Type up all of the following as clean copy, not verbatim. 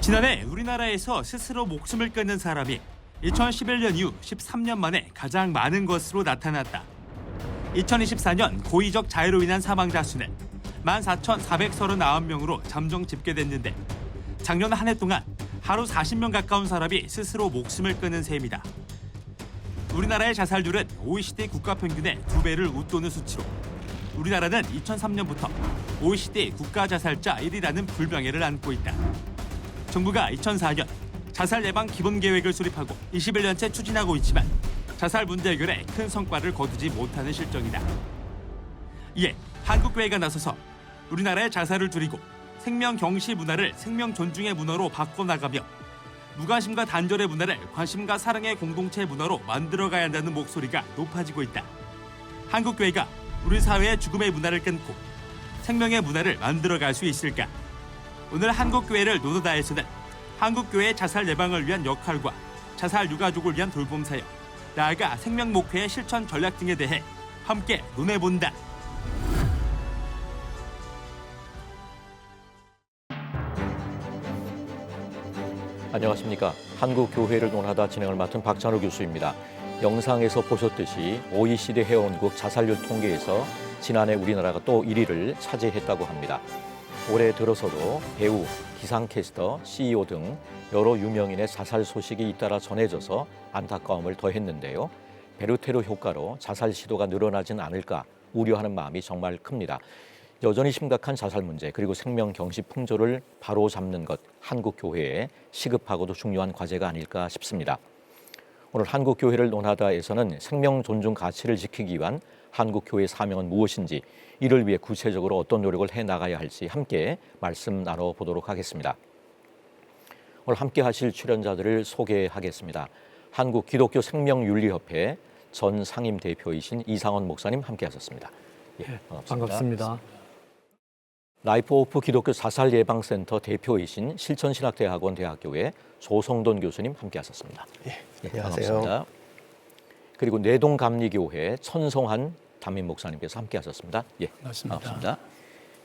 지난해 우리나라에서 스스로 목숨을 끊는 사람이 2011년 이후 13년 만에 가장 많은 것으로 나타났다. 2024년 고의적 자해로 인한 사망자 수는 14,439명으로 잠정 집계됐는데 작년 한 해 동안 하루 40명 가까운 사람이 스스로 목숨을 끊은 셈이다. 우리나라의 자살률은 OECD 국가 평균의 2배를 웃도는 수치로 우리나라는 2003년부터 OECD 국가 자살자 1위라는 불명예를 안고 있다. 정부가 2004년 자살 예방 기본 계획을 수립하고 21년째 추진하고 있지만 자살 문제 해결에 큰 성과를 거두지 못하는 실정이다. 이에 한국교회가 나서서 우리나라의 자살을 줄이고 생명 경시 문화를 생명 존중의 문화로 바꿔나가며 무관심과 단절의 문화를 관심과 사랑의 공동체 문화로 만들어가야 한다는 목소리가 높아지고 있다. 한국교회가 우리 사회의 죽음의 문화를 끊고 생명의 문화를 만들어갈 수 있을까? 오늘 한국교회를 노노다에서는 한국교회의 자살 예방을 위한 역할과 자살 유가족을 위한 돌봄 사역, 나아가 생명 목회의 실천 전략 등에 대해 함께 논해본다. 안녕하십니까. 한국교회를 논하다 진행을 맡은 박찬호 교수입니다. 영상에서 보셨듯이 OECD 회원국 자살률 통계에서 지난해 우리나라가 또 1위를 차지했다고 합니다. 올해 들어서도 배우, 기상캐스터, CEO 등 여러 유명인의 자살 소식이 잇따라 전해져서 안타까움을 더했는데요. 베르테르 효과로 자살 시도가 늘어나진 않을까 우려하는 마음이 정말 큽니다. 여전히 심각한 자살 문제 그리고 생명 경시 풍조를 바로잡는 것, 한국교회에 시급하고도 중요한 과제가 아닐까 싶습니다. 오늘 한국교회를 논하다에서는 생명 존중 가치를 지키기 위한 한국교회의 사명은 무엇인지, 이를 위해 구체적으로 어떤 노력을 해나가야 할지 함께 말씀 나눠보도록 하겠습니다. 오늘 함께 하실 출연자들을 소개하겠습니다. 한국기독교생명윤리협회 전 상임대표이신 이상원 목사님 함께 하셨습니다. 예, 반갑습니다. 라이프 오프 기독교 자살 예방센터 대표이신 실천신학대학원 대학교의 조성돈 교수님 함께 하셨습니다. 예, 안녕하세요. 반갑습니다. 그리고 내동감리교회 천성한 담임 목사님께서 함께 하셨습니다. 예, 반갑습니다.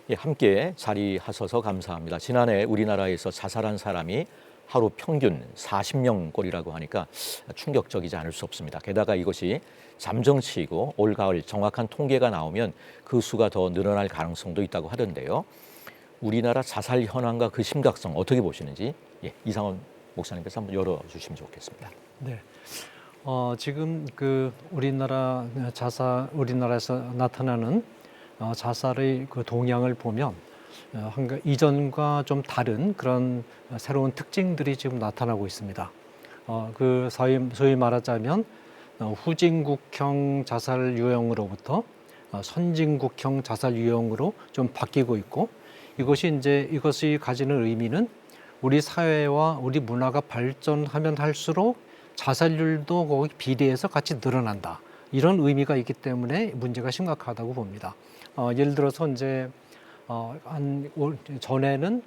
예, 함께 자리하셔서 감사합니다. 지난해 우리나라에서 자살한 사람이 하루 평균 40명꼴이라고 하니까 충격적이지 않을 수 없습니다. 게다가 이것이 잠정치이고 올 가을 정확한 통계가 나오면 그 수가 더 늘어날 가능성도 있다고 하던데요. 우리나라 자살 현황과 그 심각성 어떻게 보시는지 이상원 목사님께서 한번 열어주시면 좋겠습니다. 네, 지금 우리나라에서 나타나는 자살의 그 동향을 보면 이전과 좀 다른 그런 새로운 특징들이 지금 나타나고 있습니다. 소위 말하자면 후진국형 자살 유형으로부터 선진국형 자살 유형으로 좀 바뀌고 있고, 이것이 가지는 의미는 우리 사회와 우리 문화가 발전하면 할수록 자살률도 거기 비례해서 같이 늘어난다. 이런 의미가 있기 때문에 문제가 심각하다고 봅니다. 예를 들어서 전에는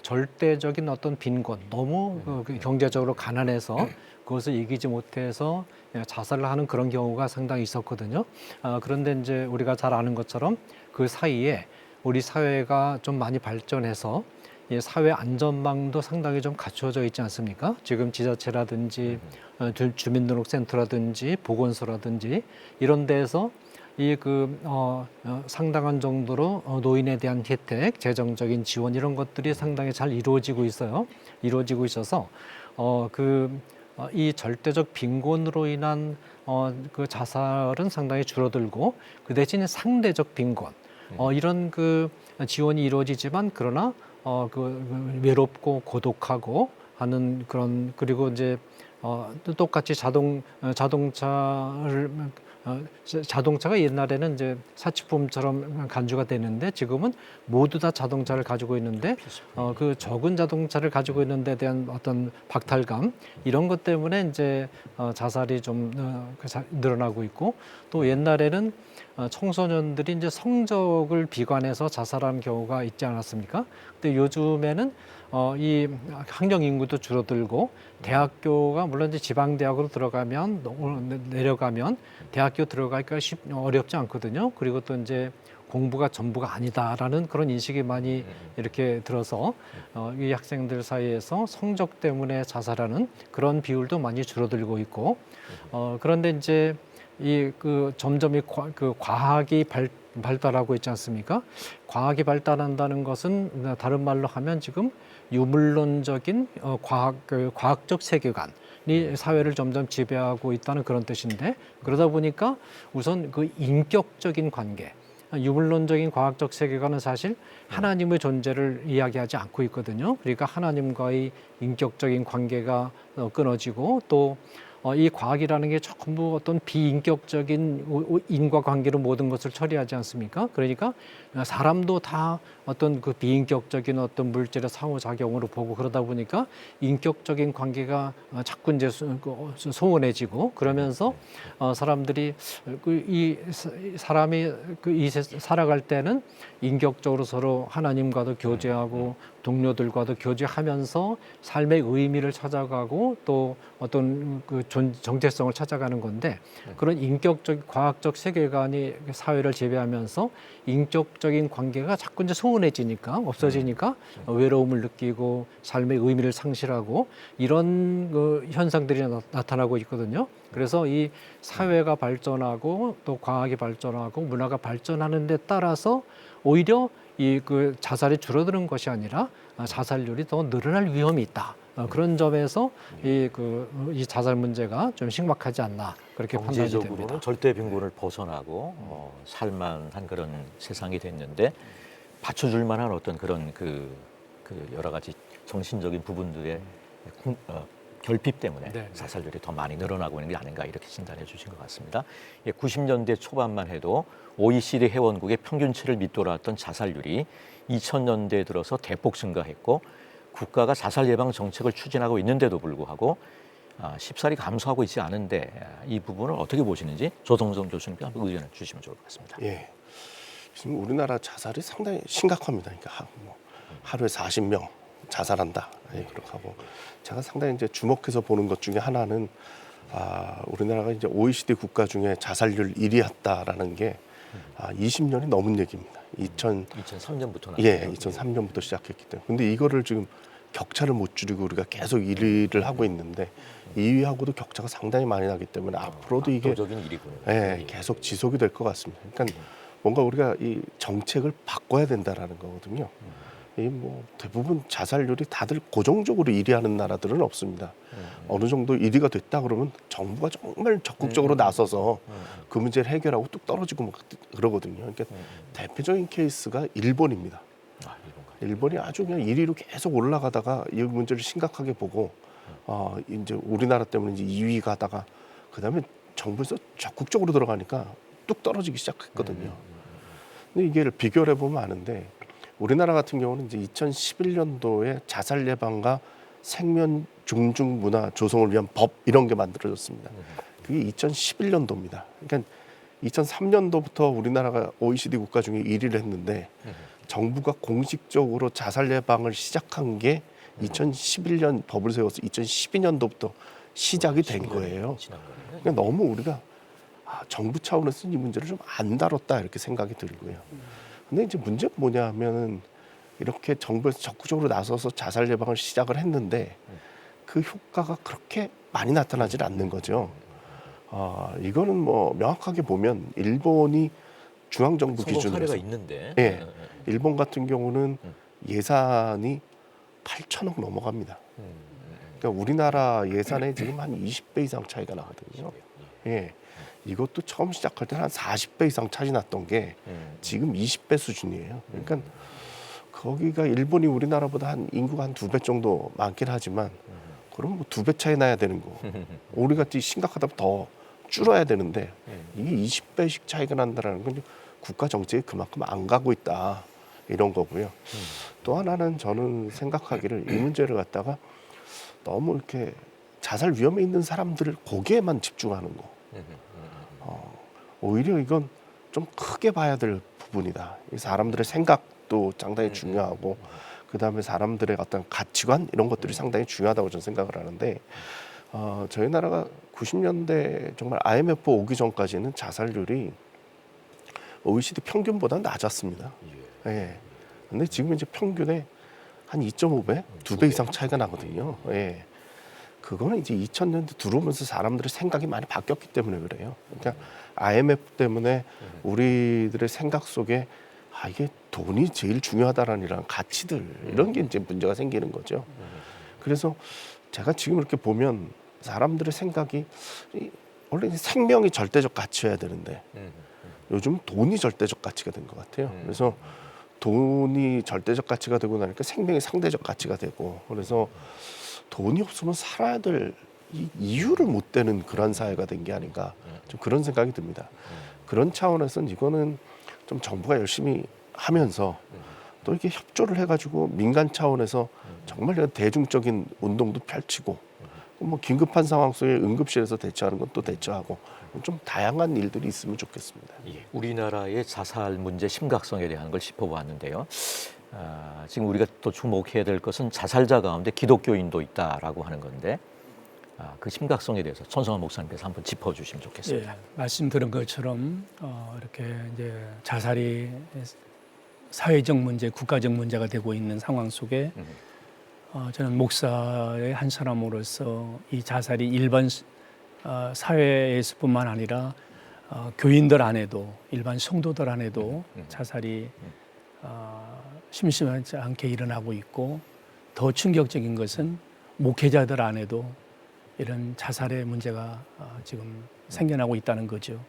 절대적인 어떤 빈곤, 너무 경제적으로 가난해서 그것을 이기지 못해서 자살을 하는 그런 경우가 상당히 있었거든요. 그런데 이제 우리가 잘 아는 것처럼 그 사이에 우리 사회가 좀 많이 발전해서 사회 안전망도 상당히 좀 갖추어져 있지 않습니까? 지금 지자체라든지 주민등록센터라든지 보건소라든지 이런 데에서 상당한 정도로 노인에 대한 혜택, 재정적인 지원 이런 것들이 상당히 잘 이루어지고 있어요. 이루어지고 있어서 이 절대적 빈곤으로 인한 그 자살은 상당히 줄어들고, 그 대신에 상대적 빈곤 이런 그 지원이 이루어지지만 그러나 외롭고 고독하고 하는 그런, 그리고 이제 똑같이 자동차가 옛날에는 이제 사치품처럼 간주가 되는데 지금은 모두 다 자동차를 가지고 있는데 그 적은 자동차를 가지고 있는 데 대한 어떤 박탈감 이런 것 때문에 이제 자살이 좀 늘어나고 있고, 또 옛날에는 청소년들이 이제 성적을 비관해서 자살한 경우가 있지 않았습니까? 근데 요즘에는 이 학령 인구도 줄어들고 대학교가 물론 이제 지방 대학으로 내려가면 대학교 들어가기가 어렵지 않거든요. 그리고 또 이제 공부가 전부가 아니다라는 그런 인식이 많이 이렇게 들어서 이 학생들 사이에서 성적 때문에 자살하는 그런 비율도 많이 줄어들고 있고 그런데 이제 이 그 점점 그 과학이 발달하고 있지 않습니까? 과학이 발달한다는 것은 다른 말로 하면 지금 유물론적인 과학적 세계관이 사회를 점점 지배하고 있다는 그런 뜻인데 그러다 보니까 우선 그 인격적인 관계, 유물론적인 과학적 세계관은 사실 하나님의 존재를 이야기하지 않고 있거든요. 그러니까 하나님과의 인격적인 관계가 끊어지고 또 이 과학이라는 게 전부 어떤 비인격적인 인과관계로 모든 것을 처리하지 않습니까? 그러니까 사람도 다 어떤 그 비인격적인 어떤 물질의 상호작용으로 보고 그러다 보니까 인격적인 관계가 자꾸 이제 소원해지고 그러면서 사람들이 이 사람이 살아갈 때는 인격적으로 서로 하나님과도 교제하고 동료들과도 교제하면서 삶의 의미를 찾아가고 또 어떤 그 정체성을 찾아가는 건데 그런 인격적 과학적 세계관이 사회를 지배하면서 인격적인 관계가 자꾸 이제 소원해지니까 없어지니까 외로움을 느끼고 삶의 의미를 상실하고 이런 그 현상들이 나타나고 있거든요. 그래서 이 사회가 발전하고 또 과학이 발전하고 문화가 발전하는 데 따라서 오히려 이 그 자살이 줄어드는 것이 아니라 자살률이 더 늘어날 위험이 있다. 그런 점에서 이 자살 문제가 좀 심각하지 않나 그렇게 판단이 됩니다. 경제적으로는 절대 빈곤을 벗어나고 살만한 그런 세상이 됐는데 받쳐줄 만한 어떤 그런 그 여러 가지 정신적인 부분들의 결핍 때문에 네. 자살률이 더 많이 늘어나고 있는 게 아닌가 이렇게 진단해 주신 것 같습니다. 90년대 초반만 해도 OECD 회원국의 평균치를 밑돌았던 자살률이 2000년대에 들어서 대폭 증가했고 국가가 자살 예방 정책을 추진하고 있는데도 불구하고 쉽사리 감소하고 있지 않은데 이 부분을 어떻게 보시는지 조성정 교수님께 한번 의견을 주시면 좋을 것 같습니다. 예, 지금 우리나라 자살이 상당히 심각합니다. 그러니까 하루에 40명 자살한다. 예, 그렇게 하고 제가 상당히 이제 주목해서 보는 것 중에 하나는 우리나라가 이제 OECD 국가 중에 자살률 1위 했다라는 게 20년이 넘은 얘기입니다. 2003년부터 예, 2003년부터 시작했기 때문에. 근데 이거를 지금 격차를 못 줄이고 우리가 계속 1위를 하고 있는데 2위하고도 격차가 상당히 많이 나기 때문에 앞으로도 이게 압도적인 일이군요. 예, 계속 지속이 될 것 같습니다. 그러니까 뭔가 우리가 이 정책을 바꿔야 된다라는 거거든요. 이 뭐 대부분 자살률이 다들 고정적으로 1위 하는 나라들은 없습니다. 어느 정도 1위가 됐다 그러면 정부가 정말 적극적으로 나서서 그 문제를 해결하고 뚝 떨어지고 막 그러거든요. 그러니까 대표적인 케이스가 일본입니다. 일본이 아주 그냥 1위로 계속 올라가다가 이 문제를 심각하게 보고 이제 우리나라 때문에 이제 2위 가다가 그다음에 정부에서 적극적으로 들어가니까 뚝 떨어지기 시작했거든요. 근데 이게 비교를 해보면 아는데 우리나라 같은 경우는 이제 2011년도에 자살 예방과 생명 존중 문화 조성을 위한 법 이런 게 만들어졌습니다. 그게 2011년도입니다. 그러니까 2003년도부터 우리나라가 OECD 국가 중에 1위를 했는데 정부가 공식적으로 자살 예방을 시작한 게 2011년 법을 세워서 2012년도부터 시작이 된 거예요. 그러니까 너무 우리가 정부 차원에서 이 문제를 좀 안 다뤘다 이렇게 생각이 들고요. 근데 이제 문제가 뭐냐 하면은 이렇게 정부에서 적극적으로 나서서 자살 예방을 시작을 했는데 그 효과가 그렇게 많이 나타나질 않는 거죠. 이거는 뭐 명확하게 보면 일본이 중앙정부 기준으로 사례가 있는데 예, 일본 같은 경우는 예산이 8천억 넘어갑니다. 그러니까 우리나라 예산에 지금 한 20배 이상 차이가 나거든요. 예. 이것도 처음 시작할 때는 한 40배 이상 차이 났던 게 지금 20배 수준이에요. 그러니까 거기가 일본이 우리나라보다 한 인구가 한 2배 정도 많긴 하지만 그럼 뭐 2배 차이 나야 되는 거. 우리가 심각하다면 더 줄어야 되는데 이게 20배씩 차이가 난다는 건 국가 정책이 그만큼 안 가고 있다. 이런 거고요. 또 하나는 저는 생각하기를 이 문제를 갖다가 너무 이렇게 자살 위험에 있는 사람들을 거기에만 집중하는 거. 오히려 이건 좀 크게 봐야 될 부분이다. 이 사람들의 생각도 상당히 중요하고 그다음에 사람들의 어떤 가치관 이런 것들이 상당히 중요하다고 저는 생각을 하는데 저희 나라가 90년대 정말 IMF 오기 전까지는 자살률이 OECD 평균보다 낮았습니다. 예. 근데 지금 이제 평균에 한 2.5배, 2배 이상 차이가 나거든요. 예. 그거는 이제 2000년대 들어오면서 사람들의 생각이 많이 바뀌었기 때문에 그래요. 그러니까 IMF 때문에 우리들의 생각 속에 이게 돈이 제일 중요하다라는 이런 가치들 이런 게 이제 문제가 생기는 거죠. 그래서 제가 지금 이렇게 보면 사람들의 생각이 원래 생명이 절대적 가치여야 되는데 요즘 돈이 절대적 가치가 된 것 같아요. 그래서 돈이 절대적 가치가 되고 나니까 생명이 상대적 가치가 되고 그래서 돈이 없으면 살아야 될 이유를 못 되는 그런 사회가 된 게 아닌가 좀 그런 생각이 듭니다. 그런 차원에서는 이거는 좀 정부가 열심히 하면서 또 이렇게 협조를 해가지고 민간 차원에서 정말 대중적인 운동도 펼치고 뭐 긴급한 상황 속에 응급실에서 대처하는 건 또 대처하고 좀 다양한 일들이 있으면 좋겠습니다. 우리나라의 자살 문제 심각성에 대한 걸 짚어보았는데요. 지금 우리가 또 주목해야 될 것은 자살자 가운데 기독교인도 있다라고 하는 건데 그 심각성에 대해서 천성환 목사님께서 한번 짚어주시면 좋겠습니다. 예, 말씀 들은 것처럼 이렇게 이제 자살이 사회적 문제, 국가적 문제가 되고 있는 상황 속에 저는 목사의 한 사람으로서 이 자살이 일반 사회에서뿐만 아니라 교인들 안에도 일반 성도들 안에도 자살이 심심하지 않게 일어나고 있고 더 충격적인 것은 목회자들 안에도 이런 자살의 문제가 지금 생겨나고 있다는 거죠.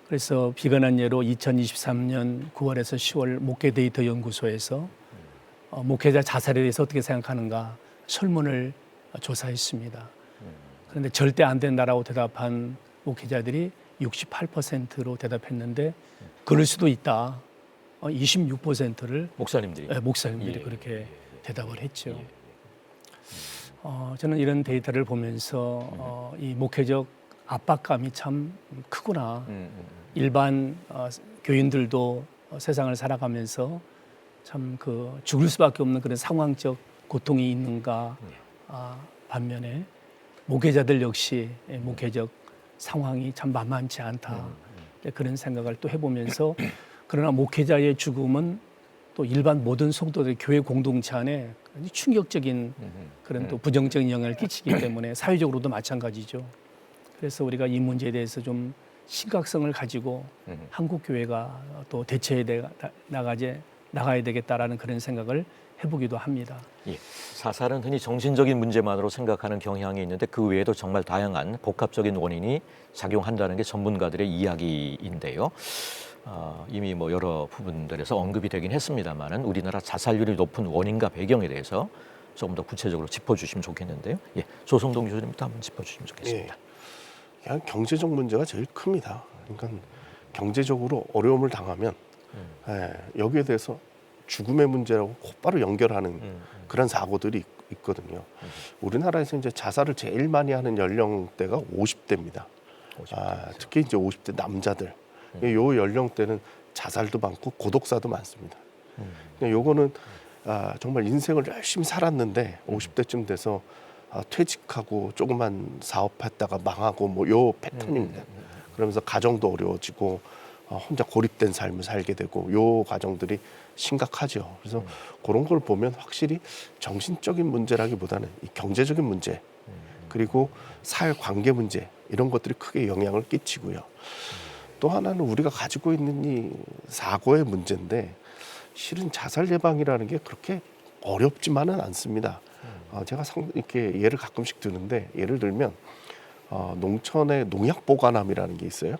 그래서 비관한 예로 2023년 9월에서 10월 목회 데이터 연구소에서 목회자 자살에 대해서 어떻게 생각하는가 설문을 조사했습니다. 그런데 절대 안 된다라고 대답한 목회자들이 68%로 대답했는데 그럴 수도 있다. 26%를 목사님들이 그렇게 대답을 했죠. 저는 이런 데이터를 보면서 이 목회적 압박감이 참 크구나. 일반 교인들도 세상을 살아가면서 참 그 죽을 수밖에 없는 그런 상황적 고통이 있는가 반면에 목회자들 역시 목회적 상황이 참 만만치 않다. 그런 생각을 또 해보면서 그러나 목회자의 죽음은 또 일반 모든 성도들 교회 공동체 안에 충격적인 그런 또 부정적인 영향을 끼치기 때문에 사회적으로도 마찬가지죠. 그래서 우리가 이 문제에 대해서 좀 심각성을 가지고 한국 교회가 또 대처해 나가야 되겠다라는 그런 생각을 해보기도 합니다. 자살은 흔히 정신적인 문제만으로 생각하는 경향이 있는데 그 외에도 정말 다양한 복합적인 원인이 작용한다는 게 전문가들의 이야기인데요. 이미 뭐 여러 부분들에서 언급이 되긴 했습니다만은 우리나라 자살률이 높은 원인과 배경에 대해서 조금 더 구체적으로 짚어주시면 좋겠는데요. 조성동 교수님부터 한번 짚어주시면 좋겠습니다. 그냥 경제적 문제가 제일 큽니다. 그러니까 경제적으로 어려움을 당하면 여기에 대해서 죽음의 문제라고 곧바로 연결하는 그런 사고들이 있거든요. 우리나라에서 이제 자살을 제일 많이 하는 연령대가 50대입니다. 특히 이제 50대 남자들. 요 연령대는 자살도 많고 고독사도 많습니다. 요거는 정말 인생을 열심히 살았는데 50대쯤 돼서 퇴직하고 조그만 사업했다가 망하고 뭐 요 패턴입니다. 그러면서 가정도 어려워지고 혼자 고립된 삶을 살게 되고 요 과정들이 심각하죠. 그래서 그런 걸 보면 확실히 정신적인 문제라기보다는 이 경제적인 문제 그리고 사회 관계 문제 이런 것들이 크게 영향을 끼치고요. 또 하나는 우리가 가지고 있는 이 사고의 문제인데 실은 자살 예방이라는 게 그렇게 어렵지만은 않습니다. 제가 이렇게 예를 가끔씩 드는데 예를 들면 농촌에 농약 보관함이라는 게 있어요.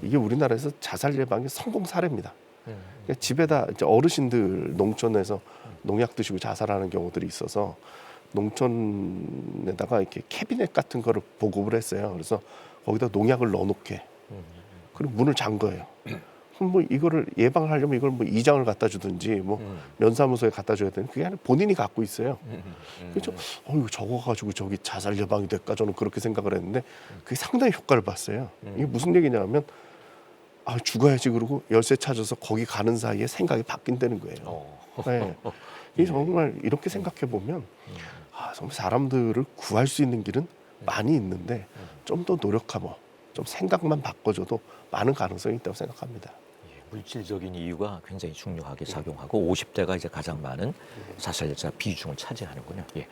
이게 우리나라에서 자살 예방의 성공 사례입니다. 그러니까 집에다 이제 어르신들 농촌에서 농약 드시고 자살하는 경우들이 있어서 농촌에다가 이렇게 캐비넷 같은 거를 보급을 했어요. 그래서 거기다 농약을 넣어놓게 그리고 문을 잠궈요. 뭐 이거를 예방하려면 이걸 뭐 이장을 갖다 주든지 뭐 면사무소에 갖다 줘야 되는 그게 아니라 본인이 갖고 있어요. 그래서 이거 저거 가지고 저기 자살 예방이 될까 저는 그렇게 생각을 했는데 그게 상당히 효과를 봤어요. 이게 무슨 얘기냐면 죽어야지 그러고 열쇠 찾아서 거기 가는 사이에 생각이 바뀐다는 거예요. 네. 이 정말 이렇게 생각해 보면 정말 사람들을 구할 수 있는 길은 많이 있는데 좀 더 노력하고 좀 생각만 바꿔줘도 많은 가능성이 있다고 생각합니다. 물질적인 이유가 굉장히 중요하게 작용하고 50대가 이제 가장 많은 자살자 비중을 차지하는군요. 예.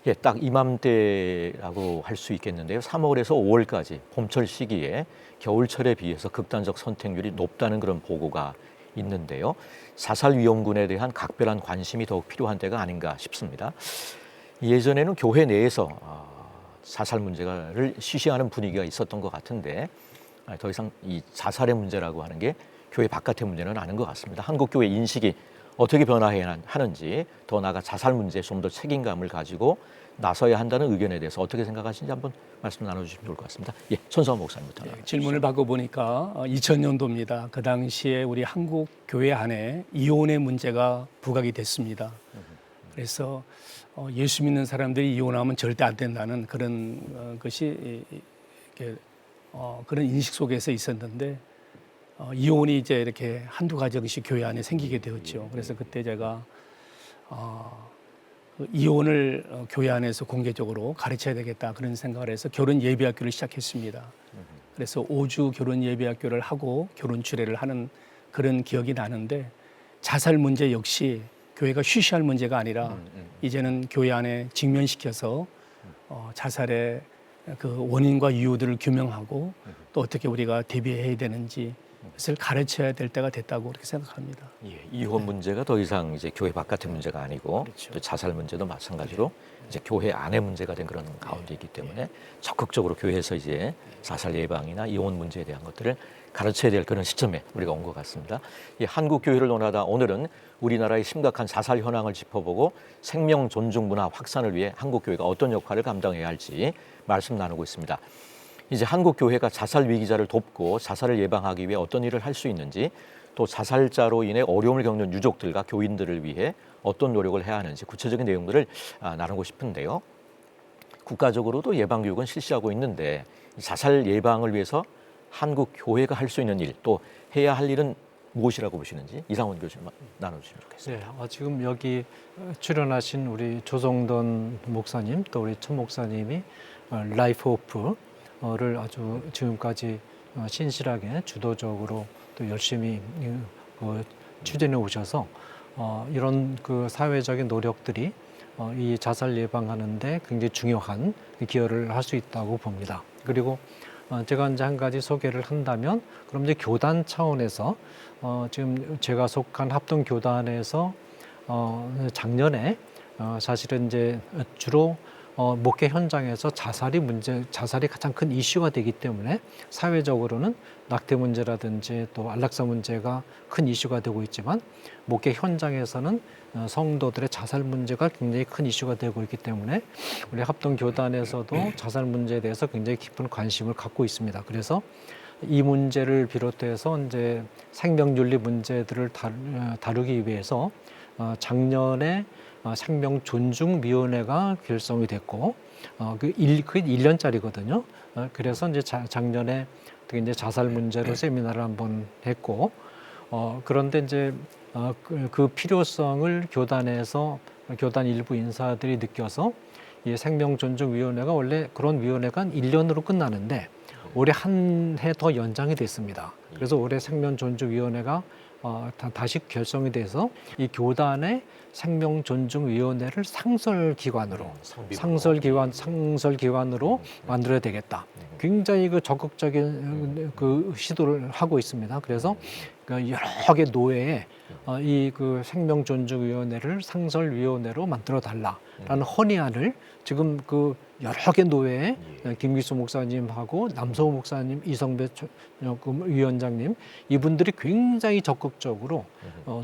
예, 딱 이맘때라고 할 수 있겠는데요. 3월에서 5월까지 봄철 시기에 겨울철에 비해서 극단적 선택률이 높다는 그런 보고가 있는데요. 자살 위험군에 대한 각별한 관심이 더욱 필요한 때가 아닌가 싶습니다. 예전에는 교회 내에서 자살 문제를 시시하는 분위기가 있었던 것 같은데 더 이상 이 자살의 문제라고 하는 게 교회 바깥의 문제는 아닌 것 같습니다. 한국 교회 인식이 어떻게 변화해야 하는지, 더 나아가 자살 문제에 좀 더 책임감을 가지고 나서야 한다는 의견에 대해서 어떻게 생각하시는지 한번 말씀 나눠주시면 좋을 것 같습니다. 예, 천수환 목사님부터. 질문을 받고 보니까 2000년도입니다. 그 당시에 우리 한국 교회 안에 이혼의 문제가 부각이 됐습니다. 그래서 예수 믿는 사람들이 이혼하면 절대 안 된다는 그런 것이 이렇게 그런 인식 속에서 있었는데 이혼이 이제 이렇게 한두 가정씩 교회 안에 생기게 되었죠. 그래서 그때 제가 그 이혼을 교회 안에서 공개적으로 가르쳐야 되겠다 그런 생각을 해서 결혼 예비학교를 시작했습니다. 그래서 5주 결혼 예비학교를 하고 결혼 주례를 하는 그런 기억이 나는데 자살 문제 역시 교회가 쉬쉬할 문제가 아니라 이제는 교회 안에 직면시켜서 자살의 그 원인과 이유들을 규명하고 또 어떻게 우리가 대비해야 되는지 그것을 가르쳐야 될 때가 됐다고 그렇게 생각합니다. 예, 이혼 문제가 더 이상 이제 교회 바깥의 문제가 아니고 그렇죠. 또 자살 문제도 마찬가지로 이제 교회 안의 문제가 된 그런 가운데 있기 때문에 적극적으로 교회에서 이제 자살 예방이나 이혼 문제에 대한 것들을 가르쳐야 될 그런 시점에 우리가 온 것 같습니다. 이 한국 교회를 논하다 오늘은 우리나라의 심각한 자살 현황을 짚어보고 생명 존중 문화 확산을 위해 한국 교회가 어떤 역할을 감당해야 할지 말씀 나누고 있습니다. 이제 한국 교회가 자살 위기자를 돕고 자살을 예방하기 위해 어떤 일을 할 수 있는지, 또 자살자로 인해 어려움을 겪는 유족들과 교인들을 위해 어떤 노력을 해야 하는지 구체적인 내용들을 나누고 싶은데요. 국가적으로도 예방 교육은 실시하고 있는데 자살 예방을 위해서 한국 교회가 할 수 있는 일, 또 해야 할 일은 무엇이라고 보시는지 이상원 교수님 나눠주시면 좋겠습니다. 네, 지금 여기 출연하신 우리 조성돈 목사님 또 우리 천 목사님이 라이프 호프를 아주 지금까지 신실하게 주도적으로 또 열심히 추진해 오셔서 이런 그 사회적인 노력들이 이 자살 예방하는데 굉장히 중요한 기여를 할 수 있다고 봅니다. 그리고 제가 이제 한 가지 소개를 한다면, 그럼 이제 교단 차원에서 지금 제가 속한 합동교단에서 작년에 사실은 이제 주로 목회 현장에서 자살이 가장 큰 이슈가 되기 때문에 사회적으로는 낙태 문제라든지 또 안락사 문제가 큰 이슈가 되고 있지만 목회 현장에서는 성도들의 자살 문제가 굉장히 큰 이슈가 되고 있기 때문에 우리 합동교단에서도 자살 문제에 대해서 굉장히 깊은 관심을 갖고 있습니다. 그래서 이 문제를 비롯해서 이제 생명윤리 문제들을 다루기 위해서 작년에 생명존중위원회가 결성이 됐고 그게 1년짜리거든요. 그래서 이제 작년에 어떻게 이제 자살 문제로 세미나를 한번 했고 그런데 이제 그 필요성을 교단에서 교단 일부 인사들이 느껴서 이 생명존중위원회가 원래 그런 위원회가 1년으로 끝나는데 올해 한 해 더 연장이 됐습니다. 그래서 올해 생명존중위원회가 다시 결성이 돼서 이 교단의 생명존중위원회를 상설기관으로 만들어야 되겠다. 굉장히 그 적극적인 그 시도를 하고 있습니다. 그래서 여러 개 노회에 이 그 생명존중위원회를 상설위원회로 만들어 달라라는 헌의안을 지금 그 여러 개 노회에 김기수 목사님하고 남서우 목사님, 이성배 위원장님 이분들이 굉장히 적극적으로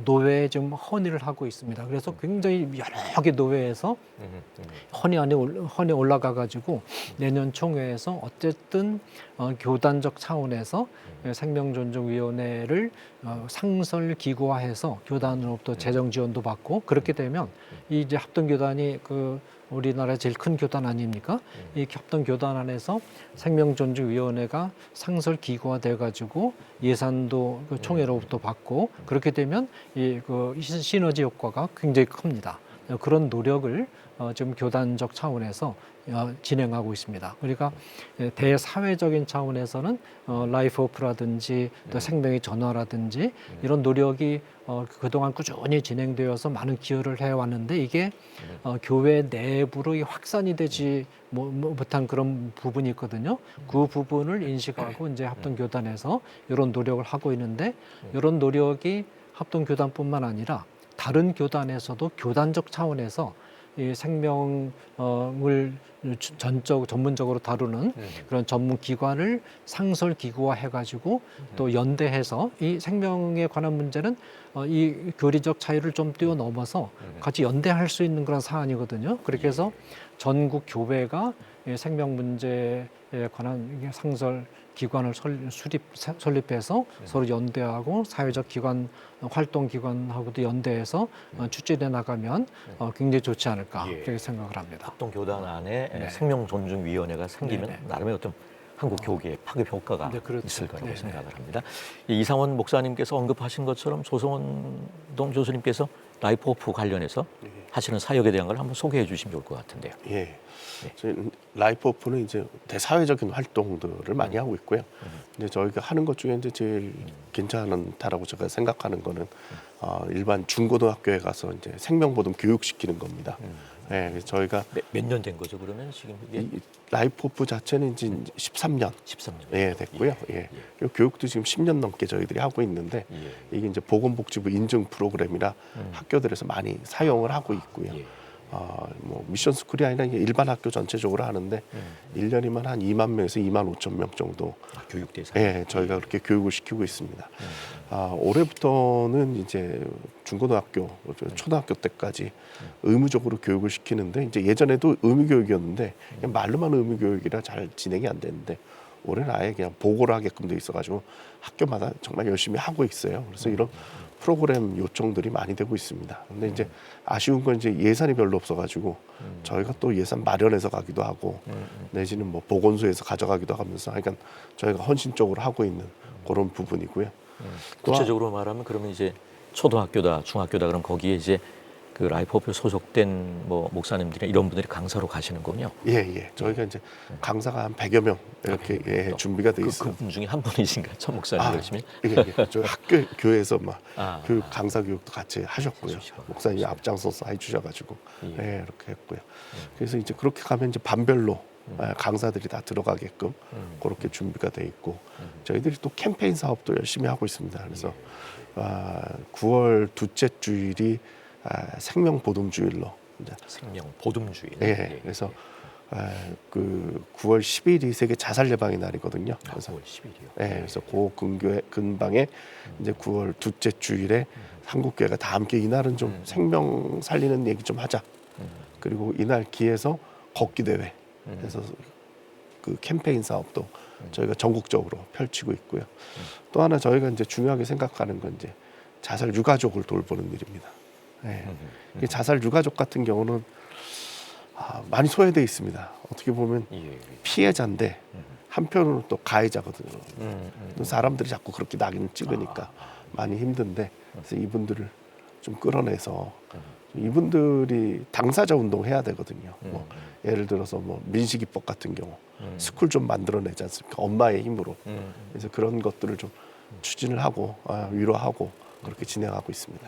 노회에 지금 헌의를 하고 있습니다. 그래서 굉장히 여러 개 노회에서 헌의 올라가 가지고 내년 총회에서 어쨌든 교단적 차원에서 생명존중위원회를 상설 기구화해서 교단으로부터 재정 지원도 받고 그렇게 되면 이 이제 합동교단이 그 우리나라의 제일 큰 교단 아닙니까? 이 협동교단 안에서 생명존중위원회가 상설 기구화 돼가지고 예산도 그 총회로부터 받고 그렇게 되면 이 그 시너지 효과가 굉장히 큽니다. 그런 노력을 지금 교단적 차원에서 진행하고 있습니다. 그러니까 대사회적인 차원에서는 라이프 오프라든지 또 생명의 전화라든지 이런 노력이 그동안 꾸준히 진행되어서 많은 기여를 해왔는데 이게 교회 내부로 확산이 되지 못한 그런 부분이 있거든요. 그 부분을 인식하고 이제 합동교단에서 이런 노력을 하고 있는데 이런 노력이 합동교단뿐만 아니라 다른 교단에서도 교단적 차원에서 이 생명을 전문적으로 다루는 그런 전문 기관을 상설 기구화해가지고 또 연대해서 이 생명에 관한 문제는 이 교리적 차이를 좀 뛰어넘어서 같이 연대할 수 있는 그런 사안이거든요. 그렇게 해서 전국 교회가 이 생명 문제에 관한 상설 기관을 설립해서 서로 연대하고 사회적 기관 활동 기관하고도 연대해서 추진해 나가면 굉장히 좋지 않을까 그렇게 생각을 합니다. 합동교단 안에 생명존중위원회가 생기면 나름의 어떤 한국 교계의 파급 효과가 그렇죠. 있을 거라고 생각을 합니다. 이상원 목사님께서 언급하신 것처럼 조성원 교수님께서 라이프 오프 관련해서 하시는 사역에 대한 걸 한번 소개해 주시면 좋을 것 같은데요. 예. 저희 라이프 오프는 이제 대사회적인 활동들을 많이 하고 있고요. 근데 저희가 하는 것 중에 이제 제일 괜찮다라고 제가 생각하는 거는 일반 중고등학교에 가서 이제 생명보험 교육시키는 겁니다. 예, 그래서 저희가 몇 년 된 거죠, 그러면 지금 이게? 이 라이프 오프 자체는 이제 13년 13년. 예, 됐고요. 예. 그리고 교육도 지금 10년 넘게 저희들이 하고 있는데 이게 이제 보건복지부 인증 프로그램이라 학교들에서 많이 사용을 하고 있고요. 뭐 미션 스쿨이 아니라 일반 학교 전체적으로 하는데 1년이면 한 2만 명에서 2만 5천 명 정도 교육 대상. 예, 저희가 그렇게 교육을 시키고 있습니다. 올해부터는 이제 중고등학교, 초등학교 때까지 의무적으로 교육을 시키는데 이제 예전에도 의무 교육이었는데 그냥 말로만 의무 교육이라 잘 진행이 안 되는데 올해는 아예 그냥 보고를 하게끔 돼 있어가지고 학교마다 정말 열심히 하고 있어요. 그래서 이런 프로그램 요청들이 많이 되고 있습니다. 근데 이제 아쉬운 건 이제 예산이 별로 없어가지고 저희가 또 예산 마련해서 가기도 하고 내지는 뭐 보건소에서 가져가기도 하면서 그러니까 저희가 헌신적으로 하고 있는 그런 부분이고요. 또 구체적으로 말하면 그러면 이제 초등학교다, 중학교다 그럼 거기에 이제 그 라이프 오프 소속된 뭐 목사님들이 이런 분들이 강사로 가시는군요. 예. 저희가 이제 강사가 한 100여 명 이렇게 준비가 돼 있어요. 그분 중에 한 분이신가요? 천 목사님 열심히? 예. 저희 학교 교회에서 막 교육 아. 강사 교육도 같이 하셨고요. 목사님이 앞장서서 해주셔가지고 이렇게 했고요. 그래서 이제 그렇게 가면 이제 반별로 강사들이 다 들어가게끔 그렇게 준비가 돼 있고 저희들이 또 캠페인 사업도 열심히 하고 있습니다. 그래서 9월 둘째 주일이 생명 보듬 주일로 이제 생명 보듬 주일. 그래서 그 9월 10일이 세계 자살 예방의 날이거든요. 그래서 9월 10일이요. 그래서 그 근방에 이제 9월 둘째 주일에 한국 교회가 다 함께 이날은 좀 생명 살리는 얘기 좀 하자. 그리고 이날 기해서 걷기 대회. 그래서 그 캠페인 사업도 저희가 전국적으로 펼치고 있고요. 또 하나 저희가 이제 중요하게 생각하는 건 이제 자살 유가족을 돌보는 일입니다. 이 자살 유가족 같은 경우는 많이 소외되어 있습니다. 어떻게 보면 피해자인데 한편으로는 또 가해자거든요. 또 사람들이 자꾸 그렇게 낙인을 찍으니까 많이 힘든데 그래서 이분들을 좀 끌어내서 이분들이 당사자 운동해야 되거든요. 뭐 예를 들어서 뭐 민식이법 같은 경우 스쿨 좀 만들어내지 않습니까? 엄마의 힘으로. 그래서 그런 것들을 좀 추진을 하고 위로하고 그렇게 진행하고 있습니다.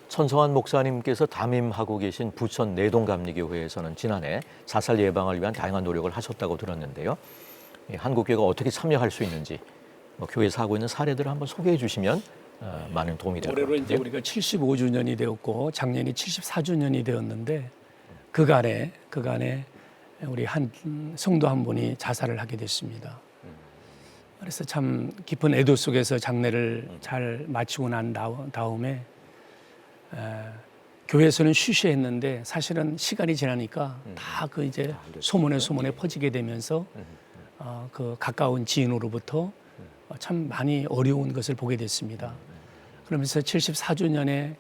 천성환 목사님께서 담임하고 계신 부천 내동감리교회에서는 지난해 자살 예방을 위한 다양한 노력을 하셨다고 들었는데요. 한국교회가 어떻게 참여할 수 있는지 교회에서 하고 있는 사례들을 한번 소개해 주시면 많은 도움이 될 것 올해로 같은데요. 이제 우리가 75주년이 되었고 작년이 74주년이 되었는데 그간에 우리 한 성도 한 분이 자살을 하게 됐습니다. 그래서 참 깊은 애도 속에서 장례를 잘 마치고 난 다음에 교회에서는 쉬쉬했는데 사실은 시간이 지나니까 다 그 이제 소문에 퍼지게 되면서 그 가까운 지인으로부터 참 많이 어려운 것을 보게 됐습니다. 그러면서 74주년에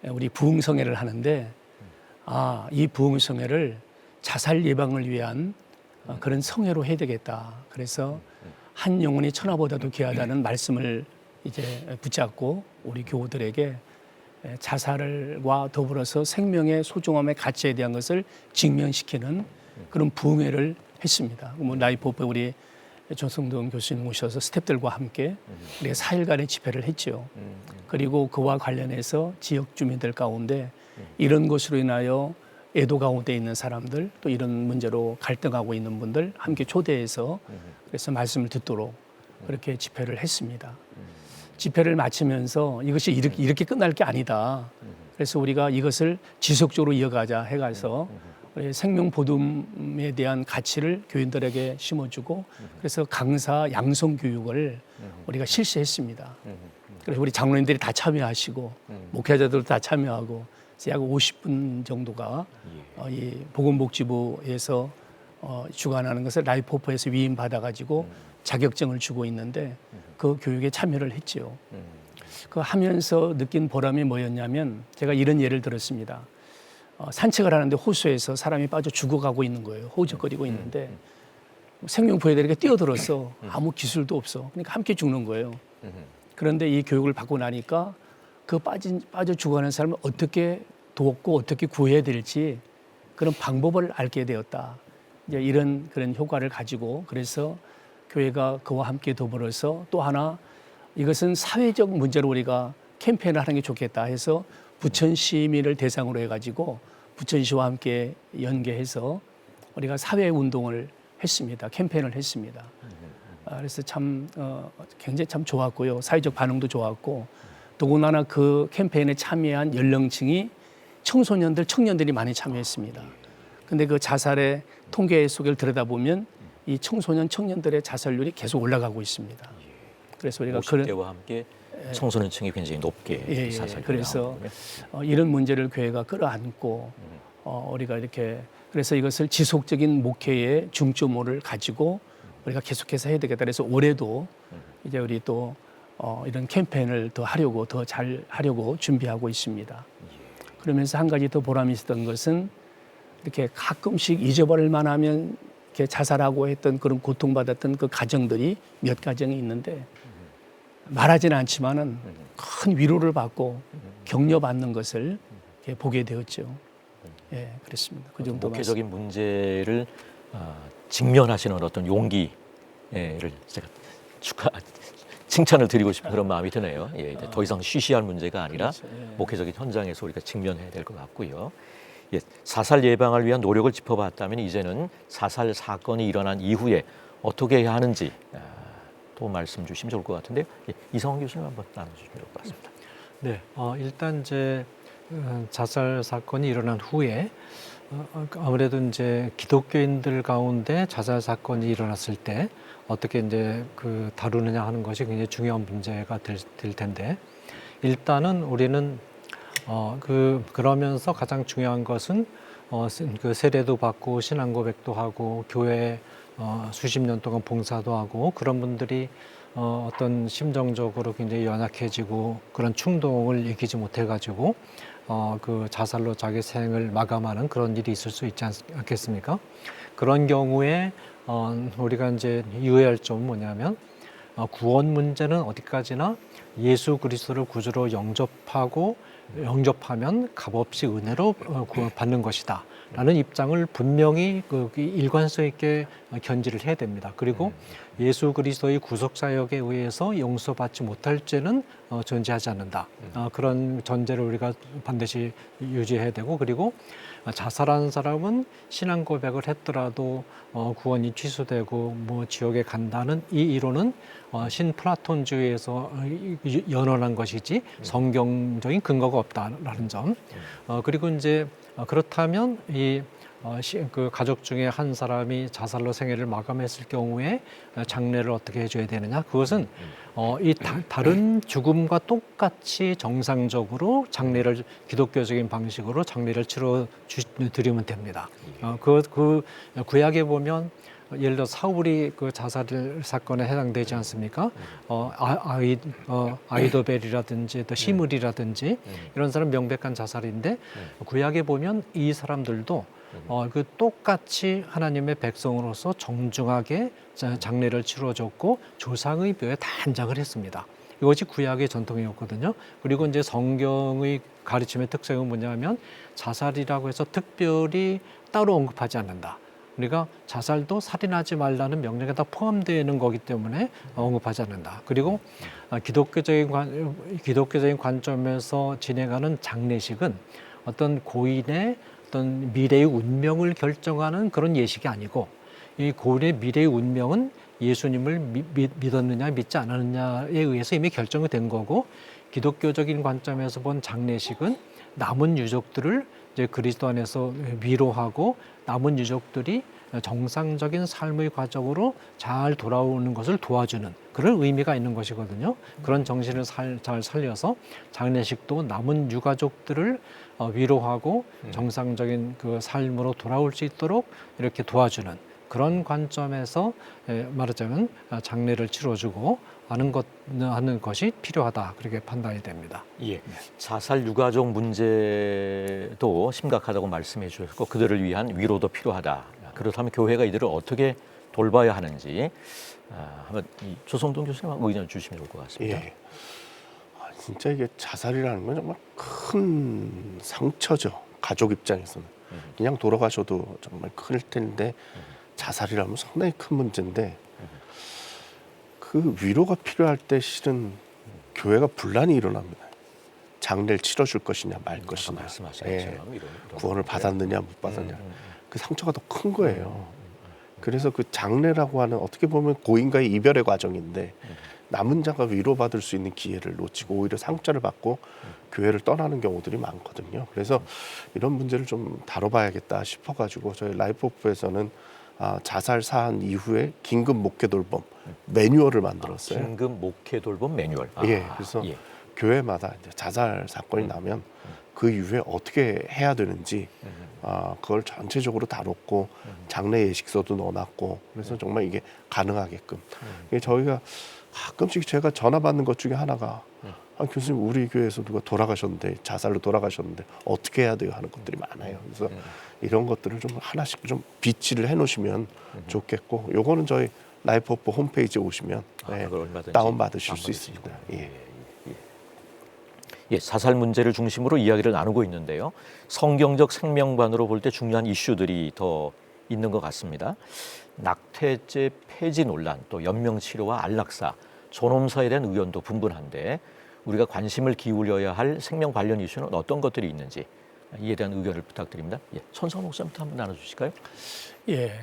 우리 부흥성회를 하는데 이 부흥성회를 자살 예방을 위한 그런 성회로 해야 되겠다. 그래서 한 영혼이 천하보다도 귀하다는 말씀을 이제 붙잡고 우리 교우들에게 자살과 더불어서 생명의 소중함의 가치에 대한 것을 직면시키는 그런 부흥회를 했습니다. 뭐 라이프오프 우리 조성동 교수님 오셔서 스태프들과 함께 우리가 4일간의 집회를 했죠. 그리고 그와 관련해서 지역 주민들 가운데 이런 것으로 인하여 애도 가운데 있는 사람들 또 이런 문제로 갈등하고 있는 분들 함께 초대해서 그래서 말씀을 듣도록 그렇게 집회를 했습니다. 집회를 마치면서 이것이 이렇게 끝날 게 아니다. 그래서 우리가 이것을 지속적으로 이어가자 해가서 우리 생명보듬에 대한 가치를 교인들에게 심어주고 그래서 강사 양성 교육을 우리가 실시했습니다. 그래서 우리 장로님들이 다 참여하시고 목회자들도 다 참여하고 약 50분 정도가 이 보건복지부에서 주관하는 것을 라이프오프에서 위임 받아가지고 자격증을 주고 있는데 그 교육에 참여를 했죠. 그 하면서 느낀 보람이 뭐였냐면 제가 이런 예를 들었습니다. 산책을 하는데 호수에서 사람이 빠져 죽어가고 있는 거예요. 호적거리고 있는데 생명부회들에게 뛰어들어서 아무 기술도 없어. 그러니까 함께 죽는 거예요. 그런데 이 교육을 받고 나니까 그 빠져 죽어가는 사람을 어떻게 돕고 어떻게 구해야 될지 그런 방법을 알게 되었다. 이제 이런 그런 효과를 가지고 그래서 교회가 그와 함께 더불어서 또 하나 이것은 사회적 문제로 우리가 캠페인을 하는 게 좋겠다 해서 부천 시민을 대상으로 해가지고 부천시와 함께 연계해서 우리가 사회 운동을 했습니다. 캠페인을 했습니다. 그래서 참 굉장히 참 좋았고요. 사회적 반응도 좋았고 더군다나 그 캠페인에 참여한 연령층이 청소년들, 청년들이 많이 참여했습니다. 근데 그 자살의 통계 속을 들여다보면 이 청소년, 청년들의 자살률이 계속 올라가고 있습니다. 그래서 우리가 50대와 함께 청소년층이 굉장히 높게 사살이 그래서 나오는군요. 이런 문제를 교회가 끌어안고 우리가 이렇게 그래서 이것을 지속적인 목회의 중점을 가지고 우리가 계속해서 해야 되겠다. 그래서 올해도 이제 우리 또 이런 캠페인을 더 하려고 더 잘 하려고 준비하고 있습니다. 그러면서 한 가지 더 보람이 있었던 것은 이렇게 가끔씩 잊어버릴 만하면 이렇게 자살하고 했던 그런 고통받았던 그 가정들이 몇 가정이 있는데 말하지는 않지만은 큰 위로를 받고 격려받는 것을 이렇게 보게 되었죠. 예, 그렇습니다. 그 정도 목회적인 문제를 직면하시는 어떤 용기를 제가 칭찬을 드리고 싶은 그런 마음이 드네요. 예, 이제 더 이상 쉬쉬할 문제가 아니라 그렇죠. 예. 목회적인 현장에서 우리가 직면해야 될 것 같고요. 예, 사살 예방을 위한 노력을 짚어봤다면 이제는 사살 사건이 일어난 이후에 어떻게 해야 하는지 또 말씀 주시면 좋을 것 같은데요. 예, 이성원 교수님 한번 나눠주시면 좋을 것 같습니다. 네, 일단 이제 자살 사건이 일어난 후에 아무래도 이제 기독교인들 가운데 자살 사건이 일어났을 때 어떻게 이제 그 다루느냐 하는 것이 굉장히 중요한 문제가 될 텐데 일단은 우리는 그러면서 가장 중요한 것은 그 세례도 받고 신앙 고백도 하고 교회 수십 년 동안 봉사도 하고 그런 분들이 어떤 심정적으로 굉장히 연약해지고 그런 충동을 이기지 못해가지고 그 자살로 자기 생을 마감하는 그런 일이 있을 수 있지 않겠습니까? 그런 경우에 우리가 이제 유의할 점은 뭐냐면 구원 문제는 어디까지나 예수 그리스도를 구주로 영접하면 값없이 은혜로 구원받는 것이다. 라는 입장을 분명히 일관성 있게 견지를 해야 됩니다. 그리고 예수 그리스도의 구속 사역에 의해서 용서받지 못할 죄는 존재하지 않는다. 그런 전제를 우리가 반드시 유지해야 되고 그리고 자살한 사람은 신앙 고백을 했더라도 구원이 취소되고 뭐 지옥에 간다는 이 이론은 신플라톤주의에서 연원한 것이지 성경적인 근거가 없다라는 점. 그리고 이제 그렇다면 그 가족 중에 한 사람이 자살로 생애를 마감했을 경우에 장례를 어떻게 해줘야 되느냐? 그것은 다른 죽음과 똑같이 정상적으로 장례를 기독교적인 방식으로 장례를 치러 드리면 됩니다. 그 구약에 보면 예를 들어 사울이 그 자살 사건에 해당되지 않습니까? 아이도벨이라든지 또 시므리라든지 이런 사람 명백한 자살인데 구약에 보면 이 사람들도 그 똑같이 하나님의 백성으로서 정중하게 장례를 치러줬고 조상의 묘에 단장을 했습니다. 이것이 구약의 전통이었거든요. 그리고 이제 성경의 가르침의 특성은 뭐냐면 자살이라고 해서 특별히 따로 언급하지 않는다. 우리가 자살도 살인하지 말라는 명령에 다 포함되어 있는 거기 때문에 언급하지 않는다. 그리고 기독교적인 관점에서 진행하는 장례식은 어떤 고인의 어떤 미래의 운명을 결정하는 그런 예식이 아니고 이 고인의 미래의 운명은 예수님을 믿었느냐 믿지 않았느냐에 의해서 이미 결정이 된 거고 기독교적인 관점에서 본 장례식은 남은 유족들을 이제 그리스도 안에서 위로하고 남은 유족들이 정상적인 삶의 과정으로 잘 돌아오는 것을 도와주는 그런 의미가 있는 것이거든요. 그런 정신을 잘 살려서 장례식도 남은 유가족들을 위로하고 정상적인 그 삶으로 돌아올 수 있도록 이렇게 도와주는 그런 관점에서 말하자면 장례를 치러주고 하는 것이 필요하다 그렇게 판단이 됩니다. 예. 자살 유가족 문제도 심각하다고 말씀해 주셨고 그들을 위한 위로도 필요하다. 그렇다면 교회가 이들을 어떻게 돌봐야 하는지 한번 조성동 교수님 의견 주시면 좋을 것 같습니다. 예. 진짜 이게 자살이라는 건 정말 큰 상처죠. 가족 입장에서는 그냥 돌아가셔도 정말 클 텐데 자살이라면 상당히 큰 문제인데 그 위로가 필요할 때 실은 교회가 분란이 일어납니다. 장례를 치러줄 것이냐 말 것이냐, 말씀하신 예. 것처럼 이런 구원을 받았느냐 못 받았느냐 그 상처가 더 큰 거예요. 그래서 그 장례라고 하는 어떻게 보면 고인과의 이별의 과정인데 남은 자가 위로받을 수 있는 기회를 놓치고 오히려 상처를 받고 교회를 떠나는 경우들이 많거든요. 그래서 이런 문제를 좀 다뤄봐야겠다 싶어가지고 저희 라이프오프에서는 자살 사안 이후에 긴급 목회 돌봄 매뉴얼을 만들었어요. 긴급 목회 돌봄 매뉴얼. 예, 그래서 교회마다 이제 자살 사건이 나면 그 이후에 어떻게 해야 되는지 그걸 전체적으로 다뤘고 장례 예식서도 넣어놨고 그래서 정말 이게 가능하게끔 이게 저희가 가끔씩 제가 전화 받는 것 중에 하나가 교수님 우리 교회에서 누가 돌아가셨는데 자살로 돌아가셨는데 어떻게 해야 돼요 하는 것들이 많아요. 그래서 이런 것들을 좀 하나씩 좀 비치를 해놓으시면 좋겠고 요거는 저희 라이프오프 홈페이지에 오시면 다운 받으실 수 있습니다. 예, 자살 문제를 중심으로 이야기를 나누고 있는데요. 성경적 생명관으로 볼 때 중요한 이슈들이 더 있는 것 같습니다. 낙태죄 폐지 논란, 또 연명치료와 안락사, 존엄사에 대한 의견도 분분한데 우리가 관심을 기울여야 할 생명 관련 이슈는 어떤 것들이 있는지 이에 대한 의견을 부탁드립니다. 예, 천성 목사님부터 한번 나눠주실까요? 예.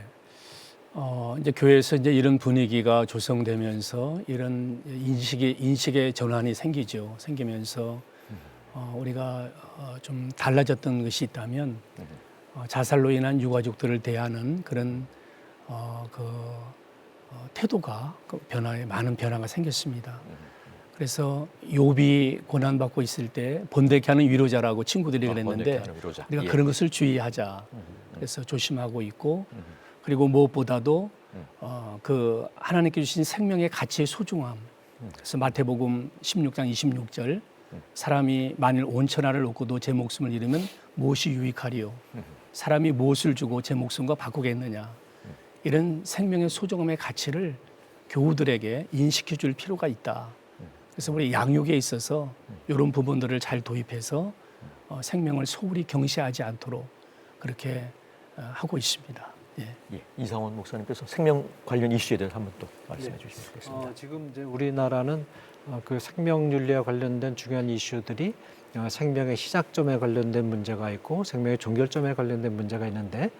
이제 교회에서 이제 이런 분위기가 조성되면서 이런 인식의 전환이 생기면서 우리가 좀 달라졌던 것이 있다면 자살로 인한 유가족들을 대하는 그런 태도가 많은 변화가 생겼습니다. 그래서 욥이 고난받고 있을 때 번데케하는 위로자라고 친구들이 그랬는데 우리가 그런 것을 주의하자. 그래서 조심하고 있고 그리고 무엇보다도 그 하나님께 주신 생명의 가치의 소중함. 그래서 마태복음 16장 26절 사람이 만일 온 천하를 얻고도 제 목숨을 잃으면 무엇이 유익하리요? 사람이 무엇을 주고 제 목숨과 바꾸겠느냐? 이런 생명의 소중함의 가치를 교우들에게 인식해 줄 필요가 있다. 그래서 우리 양육에 있어서 이런 부분들을 잘 도입해서 생명을 소홀히 경시하지 않도록 그렇게 하고 있습니다. 예, 이상원 목사님께서 생명 관련 이슈에 대해서 한번 또 말씀해 주시면 좋겠습니다. 지금 이제 우리나라는 그 생명윤리와 관련된 중요한 이슈들이 생명의 시작점에 관련된 문제가 있고 생명의 종결점에 관련된 문제가 있는데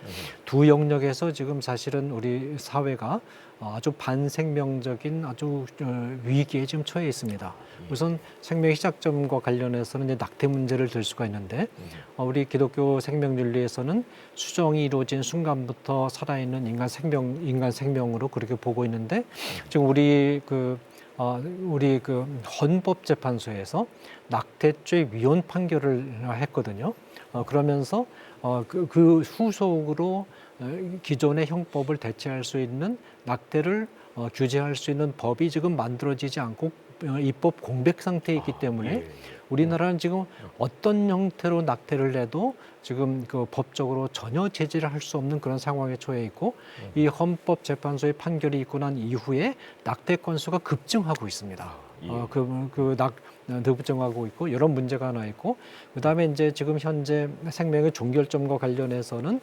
두 영역에서 지금 사실은 우리 사회가 아주 반생명적인 아주 위기에 지금 처해 있습니다. 우선 생명의 시작점과 관련해서는 이제 낙태 문제를 들 수가 있는데 우리 기독교 생명윤리에서는 수정이 이루어진 순간부터 살아있는 인간 생명으로 그렇게 보고 있는데 지금 우리 그 헌법재판소에서 낙태죄 위헌 판결을 했거든요. 그러면서 그 후속으로 기존의 형법을 대체할 수 있는 낙태를 규제할 수 있는 법이 지금 만들어지지 않고 입법 공백 상태에 있기 때문에 우리나라는 지금 어떤 형태로 낙태를 해도 지금 그 법적으로 전혀 제재를 할 수 없는 그런 상황에 처해 있고 이 헌법재판소의 판결이 있고 난 이후에 낙태 건수가 급증하고 있습니다. 그낙 뇌부정하고 있고 이런 문제가 하나 있고 그다음에 이제 지금 현재 생명의 종결점과 관련해서는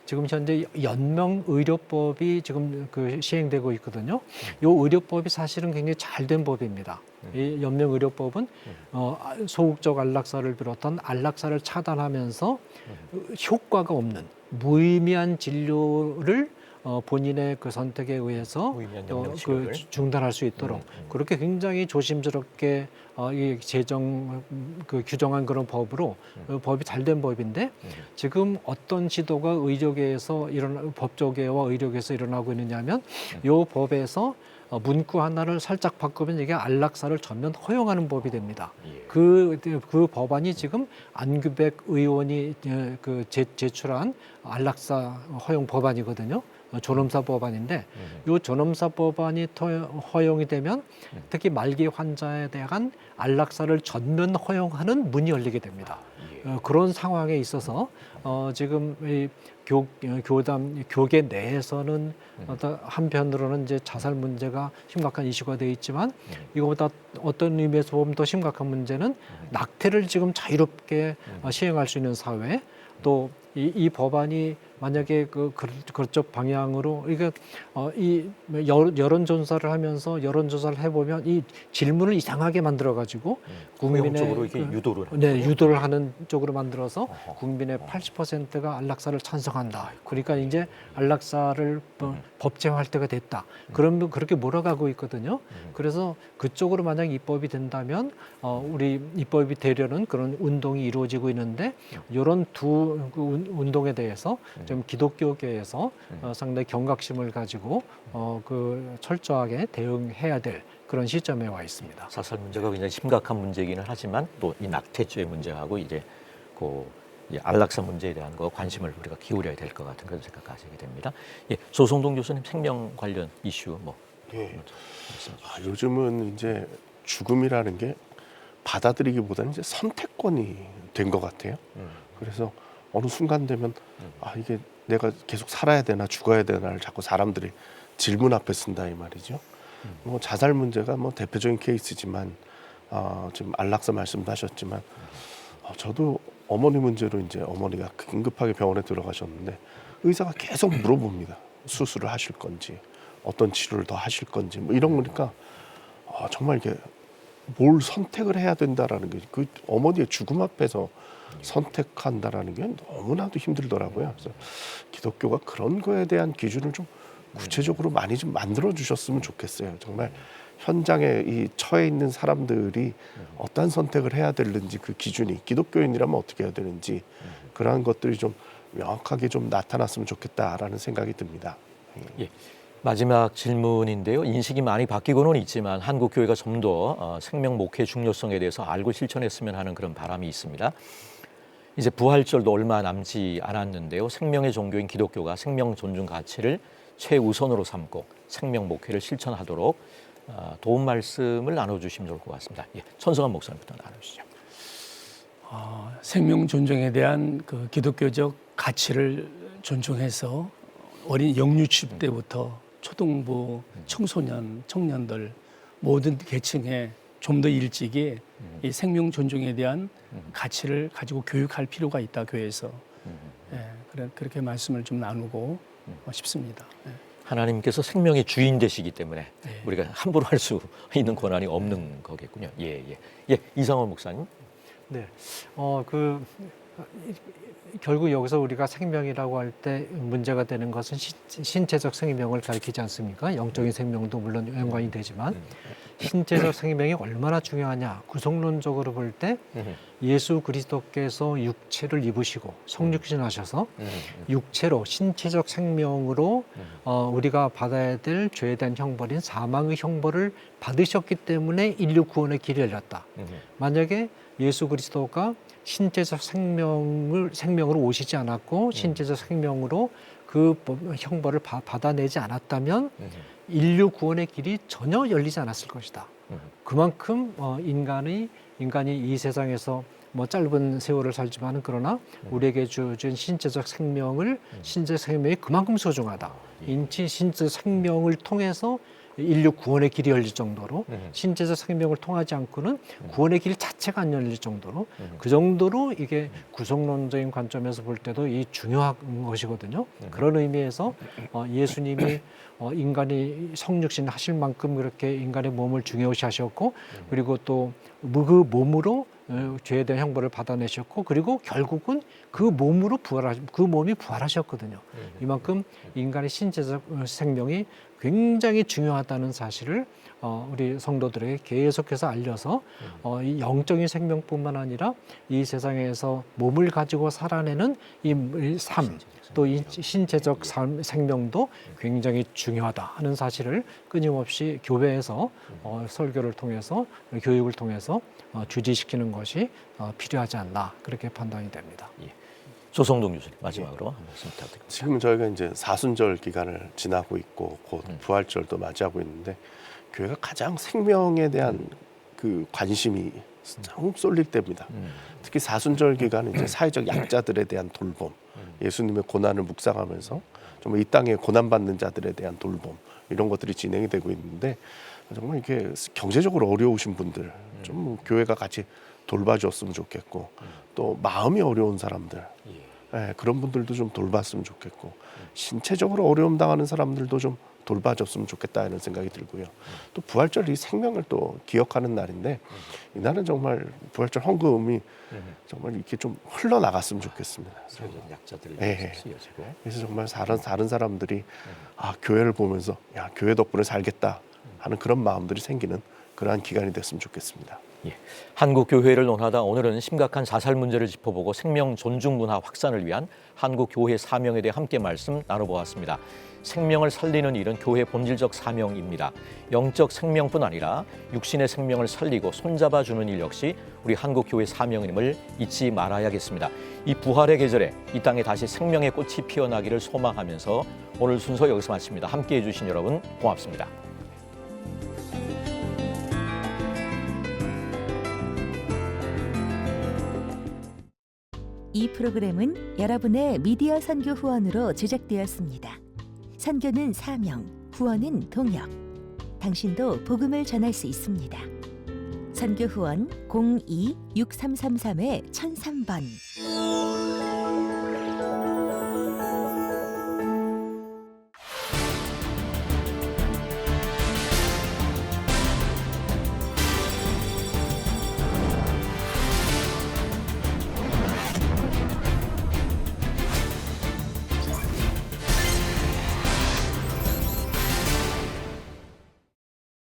지금 현재 연명 의료법이 지금 그 시행되고 있거든요. 이 의료법이 사실은 굉장히 잘 된 법입니다. 이 연명 의료법은 소극적 안락사를 비롯한 안락사를 차단하면서 효과가 없는 무의미한 진료를 본인의 그 선택에 의해서 무의미한 연명 치료를. 중단할 수 있도록 그렇게 굉장히 조심스럽게 이 제정 그 규정한 그런 법으로 법이 잘 된 법인데 지금 어떤 시도가 의료계에서 법조계와 의료계에서 일어나고 있느냐면 이 법에서 문구 하나를 살짝 바꾸면 이게 안락사를 전면 허용하는 법이 됩니다. 그 법안이 지금 안규백 의원이 제출한 안락사 허용 법안이거든요. 존엄사 법안인데 이 존엄사 법안이 허용이 되면 특히 말기 환자에 대한 안락사를 전면 허용하는 문이 열리게 됩니다. 그런 상황에 있어서 지금 이 교계 내에서는 한편으로는 이제 자살 문제가 심각한 이슈가 돼 있지만 이거보다 어떤 의미에서 보면 더 심각한 문제는 낙태를 지금 자유롭게 시행할 수 있는 사회 또 이 법안이 만약에 그쪽 방향으로 이게 이 여론조사를 하면서 여론조사를 해보면 이 질문을 이상하게 만들어 가지고 국민의 쪽으로 이렇게 유도를 유도를 하는 쪽으로 만들어서 국민의 80%가 안락사를 찬성한다. 그러니까 이제 안락사를 법제화할 때가 됐다. 그러면 그렇게 몰아가고 있거든요. 그래서 그쪽으로 만약 입법이 된다면 우리 입법이 되려는 그런 운동이 이루어지고 있는데 이런 두 운동에 대해서 좀 기독교계에서 상당히 경각심을 가지고 철저하게 대응해야 될 그런 시점에 와 있습니다. 자살 문제가 굉장히 심각한 문제이기는 하지만 또 이 낙태죄 문제하고 이제 안락사 문제에 대한 거 관심을 우리가 기울여야 될 것 같은 그런 생각하시게 됩니다. 예, 조성동 교수님 생명 관련 이슈 요즘은 이제 죽음이라는 게 받아들이기보다는 이제 선택권이 된 것 같아요. 그래서 어느 순간 되면 이게 내가 계속 살아야 되나 죽어야 되나를 자꾸 사람들이 질문 앞에 쓴다 이 말이죠. 뭐 자살 문제가 뭐 대표적인 케이스지만 지금 안락사 말씀도 하셨지만 저도 어머니 문제로 이제 어머니가 긴급하게 병원에 들어가셨는데 의사가 계속 물어봅니다. 수술을 하실 건지 어떤 치료를 더 하실 건지 뭐 이런 거니까 정말 이게 뭘 선택을 해야 된다라는 게 그 어머니의 죽음 앞에서 선택한다라는 게 너무나도 힘들더라고요. 그래서 기독교가 그런 거에 대한 기준을 좀 구체적으로 많이 좀 만들어 주셨으면 좋겠어요. 정말 현장에 이 처해 있는 사람들이 어떤 선택을 해야 되는지 그 기준이 기독교인이라면 어떻게 해야 되는지 그러한 것들이 좀 명확하게 좀 나타났으면 좋겠다라는 생각이 듭니다. 예. 마지막 질문인데요. 인식이 많이 바뀌고는 있지만 한국 교회가 좀 더 생명 목회 중요성에 대해서 알고 실천했으면 하는 그런 바람이 있습니다. 이제 부활절도 얼마 남지 않았는데요. 생명의 종교인 기독교가 생명 존중 가치를 최우선으로 삼고 생명 목회를 실천하도록 도움 말씀을 나눠주시면 좋을 것 같습니다. 예, 천성환 목사님부터 나눠주시죠. 생명 존중에 대한 그 기독교적 가치를 존중해서 어린 영유치 때부터 초등부, 청소년, 청년들 모든 계층에 좀 더 일찍이 이 생명 존중에 대한 가치를 가지고 교육할 필요가 있다 교회에서 그렇게 말씀을 좀 나누고 싶습니다. 하나님께서 생명의 주인 되시기 때문에 우리가 함부로 할 수 있는 권한이 없는 거겠군요. 예, 이상원 목사님. 네, 결국 여기서 우리가 생명이라고 할 때 문제가 되는 것은 신체적 생명을 가리키지 않습니까? 영적인 생명도 물론 연관이 되지만 신체적 생명이 얼마나 중요하냐. 구속론적으로 볼 때 예수 그리스도께서 육체를 입으시고 성육신하셔서 육체로 신체적 생명으로 우리가 받아야 될 죄에 대한 형벌인 사망의 형벌을 받으셨기 때문에 인류 구원의 길이 열렸다. 만약에 예수 그리스도가 신체적 생명으로 오시지 않았고 신체적 생명으로 그 형벌을 받아내지 않았다면 인류 구원의 길이 전혀 열리지 않았을 것이다. 그만큼 인간이 이 세상에서 뭐 짧은 세월을 살지만 그러나 우리에게 주어진 신체적 생명이 그만큼 소중하다. 신체 생명을 통해서 인류 구원의 길이 열릴 정도로 신체적 생명을 통하지 않고는 구원의 길 자체가 안 열릴 정도로 그 정도로 이게 구속론적인 관점에서 볼 때도 이 중요한 것이거든요. 그런 의미에서 예수님이 인간이 성육신 하실 만큼 그렇게 인간의 몸을 중요시 하셨고 그리고 또 그 몸으로 죄에 대한 형벌을 받아내셨고 그리고 결국은 그 몸이 부활하셨거든요. 이만큼 인간의 신체적 생명이 굉장히 중요하다는 사실을 우리 성도들에게 계속해서 알려서 이 영적인 생명뿐만 아니라 이 세상에서 몸을 가지고 살아내는 이 삶, 또 이 신체적 생명도 굉장히 중요하다 하는 사실을 끊임없이 교회에서 설교를 통해서 교육을 통해서 주지시키는 것이 필요하지 않나 그렇게 판단이 됩니다. 예. 조성동 교수님 마지막으로 한 말씀 부탁드립니다. 지금 저희가 이제 사순절 기간을 지나고 있고 곧 부활절도 맞이하고 있는데 교회가 가장 생명에 대한 그 관심이 참 쏠릴 때입니다. 특히 사순절 기간은 이제 사회적 약자들에 대한 돌봄, 예수님의 고난을 묵상하면서 정말 이 땅에 고난받는 자들에 대한 돌봄 이런 것들이 진행이 되고 있는데 정말 이게 경제적으로 어려우신 분들 좀 교회가 같이 돌봐줬으면 좋겠고 또 마음이 어려운 사람들 그런 분들도 좀 돌봤으면 좋겠고 신체적으로 어려움 당하는 사람들도 좀 돌봐줬으면 좋겠다 이런 생각이 들고요. 또 부활절 이 생명을 또 기억하는 날인데 이날은 정말 부활절 헌금이 정말 이렇게 좀 흘러나갔으면 좋겠습니다. 약자들을 쓰여지고 그래서 정말 다른 사람들이 교회를 보면서 야 교회 덕분에 살겠다 하는 그런 마음들이 생기는 그러한 기간이 됐으면 좋겠습니다. 예. 한국 교회를 논하다 오늘은 심각한 자살 문제를 짚어보고 생명 존중 문화 확산을 위한 한국 교회 사명에 대해 함께 말씀 나눠보았습니다. 생명을 살리는 일은 교회의 본질적 사명입니다. 영적 생명뿐 아니라 육신의 생명을 살리고 손잡아주는 일 역시 우리 한국 교회 사명임을 잊지 말아야겠습니다. 이 부활의 계절에 이 땅에 다시 생명의 꽃이 피어나기를 소망하면서 오늘 순서 여기서 마칩니다. 함께해 주신 여러분 고맙습니다. 이 프로그램은 여러분의 미디어 선교 후원으로 제작되었습니다. 선교는 사명, 후원은 동역. 당신도 복음을 전할 수 있습니다. 선교 후원 02-6333-1003번